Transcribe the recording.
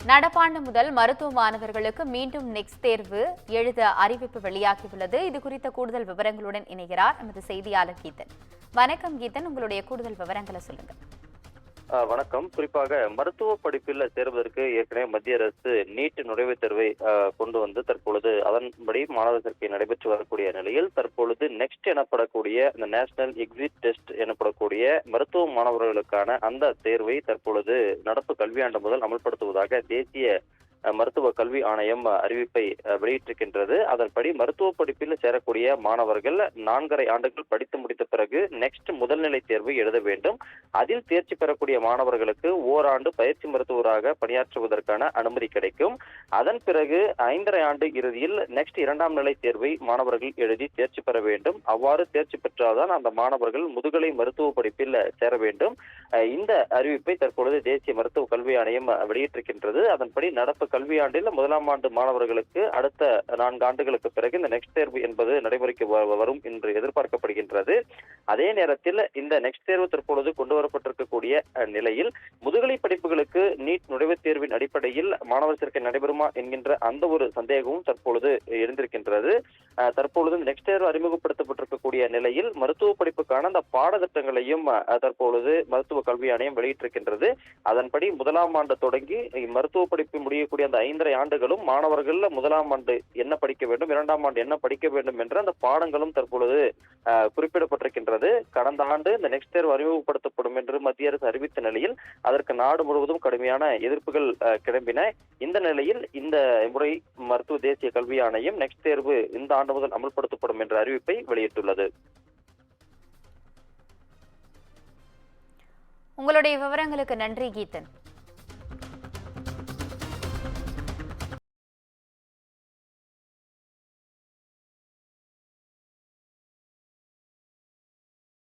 நடப்பாண்டு முதல் மருத்துவ மாணவர்களுக்கு மீண்டும் நெக்ஸ்ட் தேர்வு எழுத அறிவிப்பு வெளியாகியுள்ளது. இது குறித்த கூடுதல் விவரங்களுடன் இணைகிறார் நமது செய்தியாளர் கீதன். வணக்கம் கீதன், உங்களுடைய கூடுதல் விவரங்களை சொல்லுங்க. வணக்கம். குறிப்பாக மருத்துவ படிப்பில் சேர்வதற்கு ஏற்கனவே மத்திய அரசு நீட் நுழைவுத் தேர்வை கொண்டு வந்து தற்பொழுது அதன்படி மாணவர் சேர்க்கை நடைபெற்று வரக்கூடிய நிலையில் தற்பொழுது நெக்ஸ்ட் எனப்படக்கூடிய இந்த நேஷனல் எக்ஸிட் டெஸ்ட் எனப்படக்கூடிய மருத்துவ மாணவர்களுக்கான அந்த தேர்வை தற்பொழுது நடப்பு கல்வியாண்டு முதல் அமல்படுத்துவதாக தேசிய மருத்துவ கல்வி ஆணையம் அறிவிப்பை வெளியிட்டிருக்கின்றது. அதன்படி மருத்துவ படிப்பில் சேரக்கூடிய மாணவர்கள் 4.5 ஆண்டுகள் படித்து முடித்த பிறகு நெக்ஸ்ட் முதல்நிலை தேர்வு எழுத வேண்டும். அதில் தேர்ச்சி பெறக்கூடிய மாணவர்களுக்கு ஓராண்டு பயிற்சி மருத்துவராக பணியாற்றுவதற்கான அனுமதி கிடைக்கும். அதன் பிறகு 5.5 ஆண்டு இறுதியில் நெக்ஸ்ட் 2ஆம் நிலை தேர்வை மாணவர்கள் எழுதி தேர்ச்சி பெற வேண்டும். அவ்வாறு தேர்ச்சி பெற்றால்தான் அந்த மாணவர்கள் முதுகலை மருத்துவ படிப்பில் சேர வேண்டும். இந்த அறிவிப்பை தற்பொழுது தேசிய மருத்துவ கல்வி ஆணையம் வெளியிட்டிருக்கின்றது. அதன்படி நடப்பு கல்வியாண்டில் 1ஆம் ஆண்டு மாணவர்களுக்கு அடுத்த 4 ஆண்டுகளுக்கு பிறகு இந்த நெக்ஸ்ட் தேர்வு என்பது நடைமுறைக்கு வரும் என்று எதிர்பார்க்கப்படுகின்றது. அதே நேரத்தில் இந்த நெக்ஸ்ட் தேர்வு தற்பொழுது கொண்டு வரப்பட்டிருக்கக்கூடிய நிலையில் முதுகலை படிப்புகளுக்கு நீட் நுழைவுத் தேர்வின் அடிப்படையில் மாணவர் சேர்க்கை நடைபெறுமா என்கின்ற அந்த ஒரு சந்தேகமும் தற்பொழுது எழுந்திருக்கின்றது. தற்பொழுது நெக்ஸ்ட் தேர்வு அறிமுகப்படுத்தப்பட்டிருக்கக்கூடிய நிலையில் மருத்துவ படிப்புக்கான அந்த பாடத்திட்டங்களையும் தற்பொழுது மருத்துவ கல்வி ஆணையம் வெளியிட்டிருக்கின்றது. அதன்படி 1ஆம் ஆண்டு தொடங்கி மருத்துவ படிப்பு முடியக்கூடிய அந்த 5.5 ஆண்டுகளும் மாணவர்கள் 1ஆம் ஆண்டு என்ன படிக்க வேண்டும், 2ஆம் ஆண்டு என்ன படிக்க வேண்டும் என்ற அந்த பாடங்களும் தற்பொழுது குறிப்பிடப்பட்டிருக்கின்றது. கடந்த ஆண்டு இந்த நெக்ஸ்ட் தேர்வு அறிமுகப்படுத்தப்படும் என்று மத்திய அரசு அறிவித்த நிலையில் அதற்கு நாடு முழுவதும் கடுமையான எதிர்ப்புகள் கிளம்பின. இந்த நிலையில் இந்த முறை மருத்துவ தேசிய கல்வி ஆணையம் நெக்ஸ்ட் தேர்வு இந்த ஆண்டு முதல் அமல்படுத்தப்படும் என்ற அறிவிப்பை வெளியிட்டுள்ளது. உங்களுடைய விவரங்களுக்கு நன்றி கீதன்.